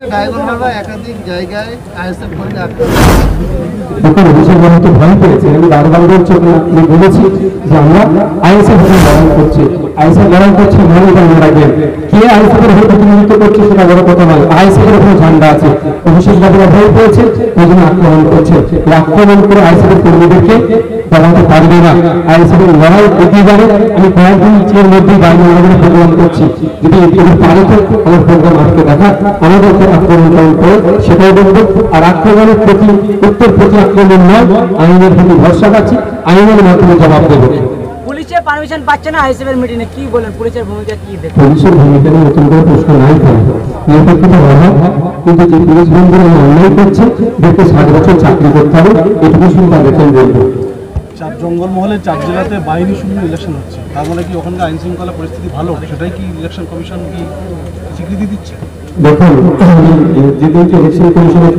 একাধিক জায়গায় আইএসএফ কর্মী দেখুন অভিষেক ব্যানার্জি তো ভয় পেয়েছে। আমি বারবার বলছি, আমি বলেছি যে আমরা আইএসএফ লড়াই করছি, আইএসএফ লড়াই করছি মনে রাখবেন। কে আইএসএফ এর হয়ে প্রতিনিধিত্ব করছে সেটা বড় কথা নয়, আইএসএফ এর উপরে ঝান্ডা আছে। অভিষেক বাবুরা ভয় পেয়েছে, ওই জন্য আক্রমণ করছে। এই আক্রমণ করে আইএসএফ এর কর্মীদেরকে দাঁড়াতে পারবে না। আইএসএফ এর লড়াই এগিয়ে যাবে। আমি কয়েকদিনের মধ্যেই বাইরে প্রোগ্রাম করছি, যদি পারে তো আমার প্রোগ্রাম আজকে দেখা আমাদের আক্রমণ করে সেটাই বলবো। আর আক্রমণের প্রতি উত্তর প্রতি আক্রমণ নয়, আইনের প্রতি ভরসা পাচ্ছি, আইনের মাধ্যমে জবাব দেবো। পুলিশের পারমিশন পাচ্ছে না আইএসএফ এর মিটিংয়ে, কি বলেন পুলিশের ভূমিকা কি দেখেন? পুলিশের ভূমিকা নিয়ে নতুন করে প্রশ্ন নাই করে নিরপেক্ষতা অভাব, কিন্তু যে পুলিশ বন্ধুরা অন্যায় করছে দেখতে 60 বছর চাকরি করতে হবে, এটুকু শুধু তাদেরকে বলবো। জঙ্গলমহলে 4 জেলাতে বাহিনী শূন্য ইলেকশন হচ্ছে, তার মানে কি ওখানকার আইন শৃঙ্খলা পরিস্থিতি ভালো? সেটাই কি ইলেকশন কমিশন কি স্বীকৃতি দিচ্ছে? দেখুন যেদিনকে ইলেকশন কমিশনের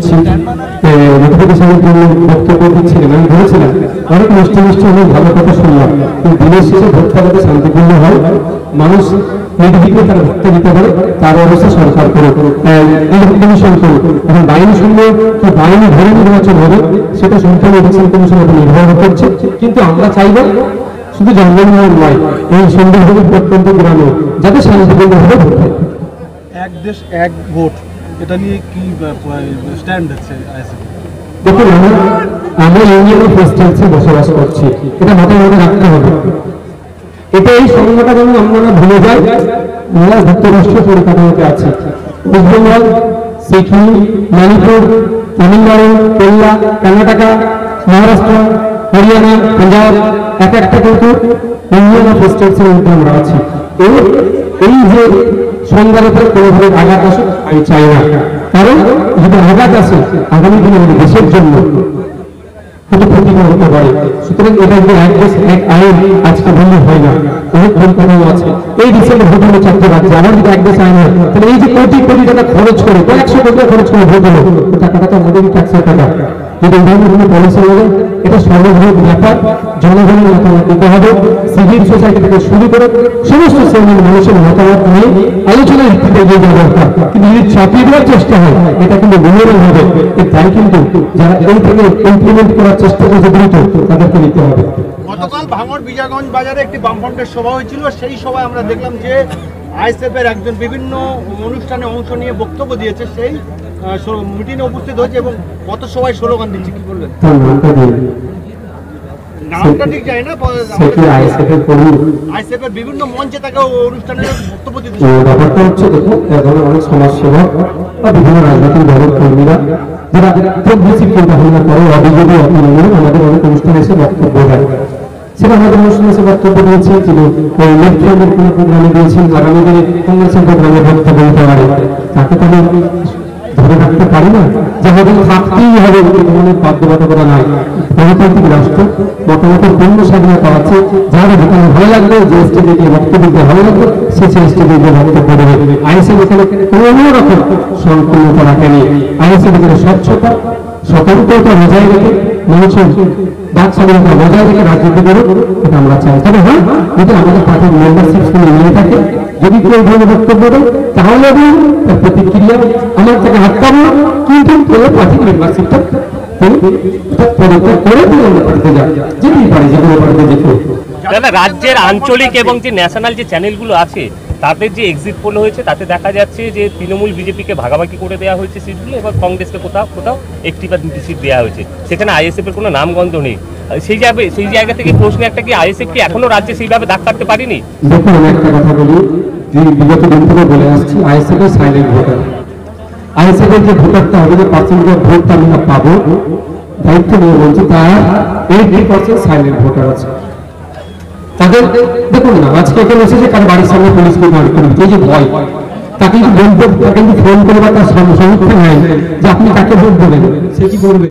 নোটিফিকেশনের জন্য বক্তব্য দিচ্ছিলেন, আমি বলেছিলাম অনেক মিষ্টি অনেক ভালো কথা শুনলাম, কিন্তু দিনের শেষে ভোটটা যাতে শান্তিপূর্ণ হয়, মানুষ নির্ভীকে তারা ভোটটা দিতে পারে, তার অবস্থা সরকার করুক, কমিশন করুক। এখন বাহিনী শূন্য কি বাহিনী ধরে নির্বাচন হবে সেটা সম্পূর্ণ ইলেকশন কমিশনের উপর নির্ভর করছে। কিন্তু আমরা চাইব শুধু জঙ্গলমহল নয়, এই সুন্দরবনের প্রত্যন্ত গ্রামে যাতে শান্তিপূর্ণভাবে ভোট হয়। এক দেশ এক ভোট, এটা নিয়ে কি স্ট্যান্ড আছে আইএসএফ? দেখুন আমরা ইউনিয়ন অফ ওয়েস্টার্নসে বসবাস করছি, এটা মাথায় মনে রাখতে হবে। এটা এই সংজ্ঞাটা যেন আমরা ভুলে যাই, আমরা যুক্তরাষ্ট্রীয় পরিকাঠামোতে আছি। ওয়েস্ট বেঙ্গল, সিকিম, মণিপুর, তামিলনাড়ু, কেরালা, কর্ণাটক, মহারাষ্ট্র, হরিয়ানা, পাঞ্জাব, এক একটা কিন্তু ইউনিয়ন অফ ওয়েস্টার্নসের মধ্যে আমরা আছি। এই যে সংজ্ঞার উপরে কোনোভাবে আঘাত আসুক আমি চাই না, কারণ যদি আঘাত আসে আগামী দিনে আমাদের দেশের জন্য কত ক্ষতিকর হতে পারে। সুতরাং এটা যদি এক দেশ এক আইন আজকে বললে হয় না, অনেক পরিকাঠামো আছে। এই ডিসেম্বর ভোট হলো 4টি রাজ্যে, আমার যদি এক দেশ আইন হয় তাহলে এই যে কোটি কোটি টাকা খরচ করে, 100 কোটি খরচ করে ভোট হলো, টাকাটা তো আমাদেরই ট্যাক্সের টাকা। যদি উদাহরণ পলিসি হবে, এটা সর্ববৃহৎ ব্যাপার, জনগণের মতামত দিতে হবে। সিভিল সোসাইটি থেকে শুরু করে সমস্ত শ্রেণীর মানুষের মতামত নিয়ে আলোচনার ভিত্তিতে এগিয়ে যাওয়া দরকার। কিন্তু যদি চাপিয়ে দেওয়ার চেষ্টা হয় এটা কিন্তু বিনিয়োগ হবে, তাই কিন্তু যারা এই থেকে ইমপ্লিমেন্ট করার চেষ্টা করছে দ্রুত তাদেরকে নিতে হবে। গতকাল ভাঙড় বিজয়গঞ্জ বাজারে একটি বামফ্রন্টের সভা হয়েছিল, সেই সভায় আমরা দেখলাম যে আইএসএফ এর একজন বিভিন্ন অনুষ্ঠানে অংশ নিয়ে বক্তব্য দিয়েছে, সেই মিটিংয়ে উপস্থিত হয়েছে এবং কত সবাই স্লোগান দিচ্ছে, কি বলবেন? নামটা ঠিক জানি না, আইএসএফ এর বিভিন্ন মঞ্চে তাকে অনুষ্ঠানে বক্তব্য দিতে। ব্যাপারটা হচ্ছে দেখুন, অনেক সমাজসেবক বা বিভিন্ন রাজনৈতিক দলের কর্মীরা যারা প্রোগ্রেসিভ চিন্তা ভাবনা করে, অবিজেপি আমাদের অনেক অনুষ্ঠানে এসে বক্তব্য দেয়। সেটা আমাদের অনুষ্ঠানে এসে বক্তব্য দিয়েছে, তিনি লেফট ফ্রন্টের কোনো প্রোগ্রামে দিয়েছেন, আগামী দিনে কংগ্রেসের প্রোগ্রামে বক্তব্য দিতে পারে, তাকে তো আমি ধরে রাখতে পারি না যে আমাদের থাকতেই হবে, এই ধরনের বাধ্যবাধকতা নাই। গণতান্ত্রিক রাষ্ট্র, মতামতের পূর্ণ স্বাধীনতা আছে। যারা যেখানে ভালো লাগবে, যে স্টেজে গিয়ে বক্তব্য দিতে ভালো লাগবে সে সেই স্টেজে গিয়ে বক্তব্য দেবে। আইএসএফ এখানে কোনো রকম সংকীর্ণতা রাখেনি। আইএসএফ এখানে স্বচ্ছতা, স্বতন্ত্রতা বজায় রেখে, মানুষের বাক স্বাধীনতা বজায় রেখে রাজনীতি করুক, এটা আমরা চাই। তবে হ্যাঁ, যদি আমাদের পার্টির মেম্বারশিপ নিয়ে থাকে, যদি কেউ এই ধরনের বক্তব্য দেয় তাহলে তার প্রতিক্রিয়া আমার থেকে হাত পাবো, কিন্তু পার্টির মেম্বারশিপটা রাজ্যের আঞ্চলিক এবং যে ন্যাশনাল যে চ্যানেলগুলো আছে তাদের যে এক্সিট পোল হয়েছে তাতে দেখা যাচ্ছে যে তৃণমূল বিজেপিকে ভাগাভাগি করে দেওয়া হয়েছে সিটগুলো এবং কংগ্রেসকে কোথাও কোথাও 1টি বা 2টি সিট দেওয়া হয়েছে, সেখানে আইএসএফ এর কোনো নামগন্ধ নেই। সেই জায়গা থেকে প্রশ্ন একটা, কি আইএসএফ কি এখনো রাজ্যে সেইভাবে দাগ কাটতে পারিনি? দেখুন আমি একটা কথা বলি, বিগত দিন থেকে বলে আসছি আইএসএফ এর সাইলেন্ট ভোটার। আইএসএফ এর যে ভোটারটা হবে, যে পার্সেন্টেজ ভোটটা আমরা পাবো, দায়িত্ব নিয়ে বলছি, তার 80% সাইলেন্ট ভোটার আছে। তাদের দেখুন না, আজকে এখানে এসেছে কার বাড়ির সামনে পুলিশকে মার করে দিতে, এই যে ভয়, তাকে কিন্তু বলতে, তাকে কিন্তু ফোন করে বা তার সমর্থন নাই যে আপনি কাকে ভোট দেবেন, সে কি করবে?